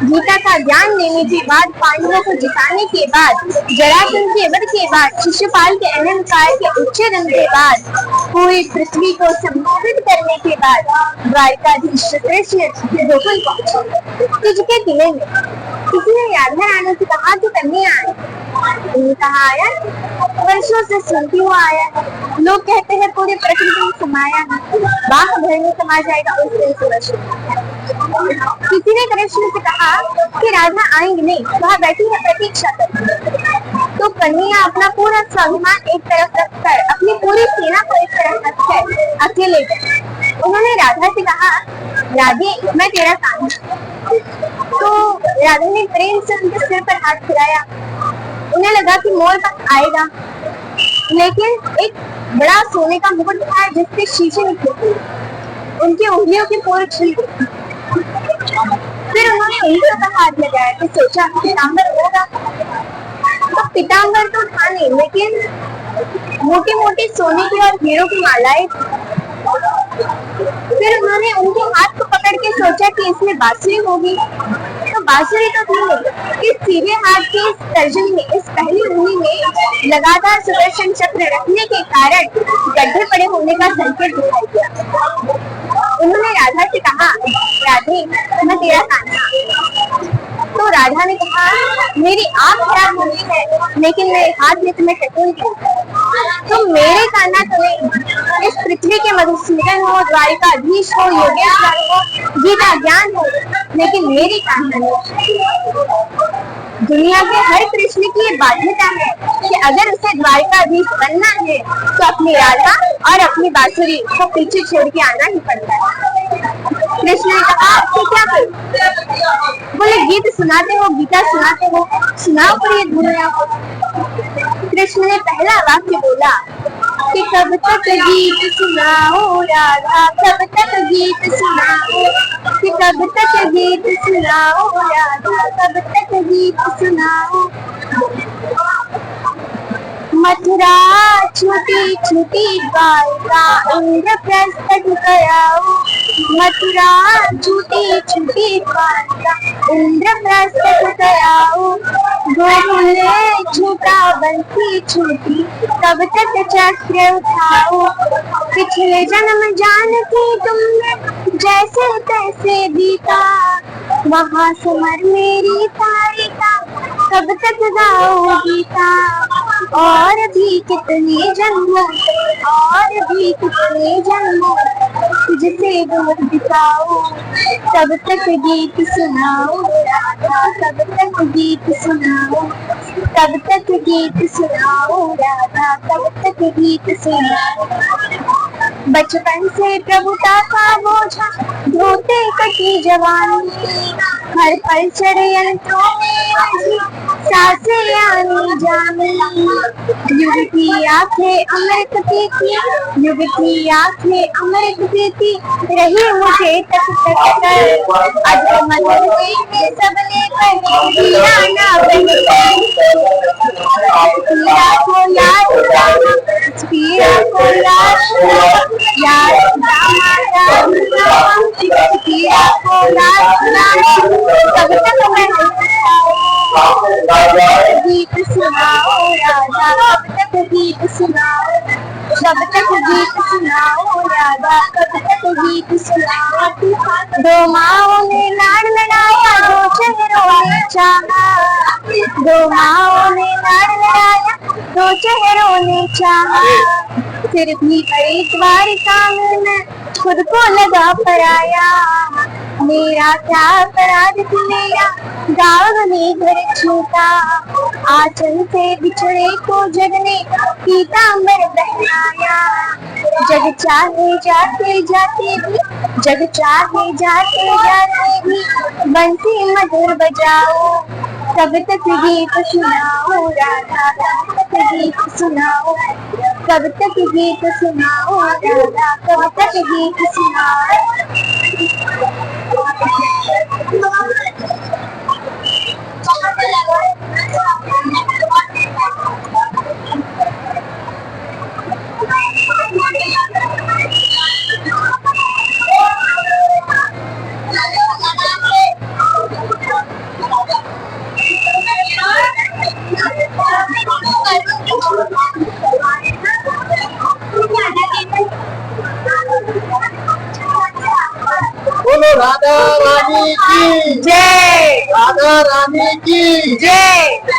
गीता का ज्ञान देने के बाद, पांडवों को जिताने के बाद, जरासंध के वध के बाद, शिशुपाल के अहंकार के उच्छेदन के बाद, पूरी पृथ्वी को संबोधित करने के बाद द्वारकाधीश श्री कृष्ण गोकुल पहुंचे। तुझके किले में किसी ने राधा रानी से कहा कि कन्या आए। उन्होंने कहा आया, वर्षों से सुनती हुआ आया है। लोग कहते हैं पूरी प्रकृति में समाया है, बाह भर में समा जाएगा उस दिन सूरज। किसी ने कृष्ण से कहा कि राधा आएंगे नहीं, वह बैठी है प्रतीक्षा कर। तो कन्हैया अपना पूरा स्वाभिमान एक तरफ रखकर, अपनी पूरी सेना को एक तरफ रखकर अकेले गए। उन्होंने राधा से कहा, राधे मैं तेरा कान्हा। तो राधा ने प्रेम से उनके सिर पर हाथ फिराया। उन्हें लगा कि मोर तक आएगा, लेकिन एक बड़ा सोने का मुकुट था जिससे शीशे निकले। उनकी उंगलियों की पोर छिल गई। फिर उन्होंने उंगलियों पर हाथ लगाया कि सोचा पीताम्बर होगा। तो पीताम्बर तो था नहीं, लेकिन मोटी मोटी सोने की और हीरों की मालाएं। फिर उन्होंने उनके हाथ को पकड़ के सोचा कि इसमें बांसुरी होगी। तो बांसुरी तो थी नहीं। इस सीधे हाथ की इस तर्जनी में, इस पहली उंगली में लगातार सुदर्शन चक्र रखने के कारण गड्ढे पड़े होने का संकेत दिखाई दिया। उन्होंने राधा से कहा, राधे मैं तेरा कान्हा। तो राधा ने कहा, मेरी आँख खराब हुई है, लेकिन मेरे हाथ में तुम्हें टटोल दिया। तो मेरे कान्हा तुम्हें इस पृथ्वी के मधुसूदन हो, द्वारिकाधीश हो, योगेश्वर हो, गीता ज्ञान हो, लेकिन मेरी कान्हा दुनिया के हर कृष्ण की ये बाध्यता है कि अगर उसे द्वारिकाधीश बनना है तो अपनी राधा और अपनी बांसुरी को पीछे छोड़ के आना ही पड़ता है। कृष्ण ने कहा कि क्या करूं? बोले गीत सुनाते हो, गीता सुनाते हो, सुनाओ पर ये दुनिया को। कृष्ण ने पहला वाक्य बोला कि कब तक गीत सुनाओ राधा, कब तक गीत सुनाओ, कि कब तक गीत सुनाओ राधा, कब तक गीत सुनाओ। मथुरा छूटी छूटी द्वारका, इंद्रप्रस्थ कराओ। मथुरा छूटी छूटी द्वारका, इंद्रप्रस्थ कराओ। गोकुले छूटा बंसी छूटी, तब तक चक्र उठाओ। पिछले जन्म जानती तुमने जैसे तैसे बीता, वहाँ समर मेरी तारिका, कब तक गाओ गीता। और भी कितने जन्मों, और भी कितने जन्मों तुझसे दूर बिताओ, तब तक गीत सुनाओ राधा, तब तक गीत सुनाओ, तब तक गीत सुनाओ राधा, तब तक गीत सुनाओ। बचपन से प्रभुता का बोझा ढोते कटी जवानी, हर पल षड्यंत्रों में उलझी सांसें आनी जानी। युग की आंखें अमृत पीती, युग की आंखें अमृत पीती रही मुझे तक तक कर। अधमन हुए थे सबने पर वीराना बन गई। पीड़ा को याद रामा, पीड़ा को याद रामा, पीड़ा को याद रामा, तब तक मैं गीत सुनाओ राधा, कब तक गीत सुनाओ, कब तक गीत सुनाओ राधा, कब तक गीत सुनाओ। दो माओं ने लाड़ लड़ाया, दो चेहरों ने चाहा, दो माओं ने लाड़ लड़ाया, दो चेहरों ने चाहा। फिर भी एक बार सामने खुद को लगा पराया, मेरा क्या अपराध मेरा गाँव में घर छूटा। आंचल से बिछड़े को जग ने पीताम्बर पहनाया। जग चाहे जाते जाते भी, जग चाहे जाते जाते भी बंसी मधुर बजाओ। कब तक गीत सुनाओ राधा, कब तक गीत सुनाओ, कब तक गीत सुनाओ राधा, कब तक गीत सुनाओ। राधा रानी की जय, राधा रानी की जय।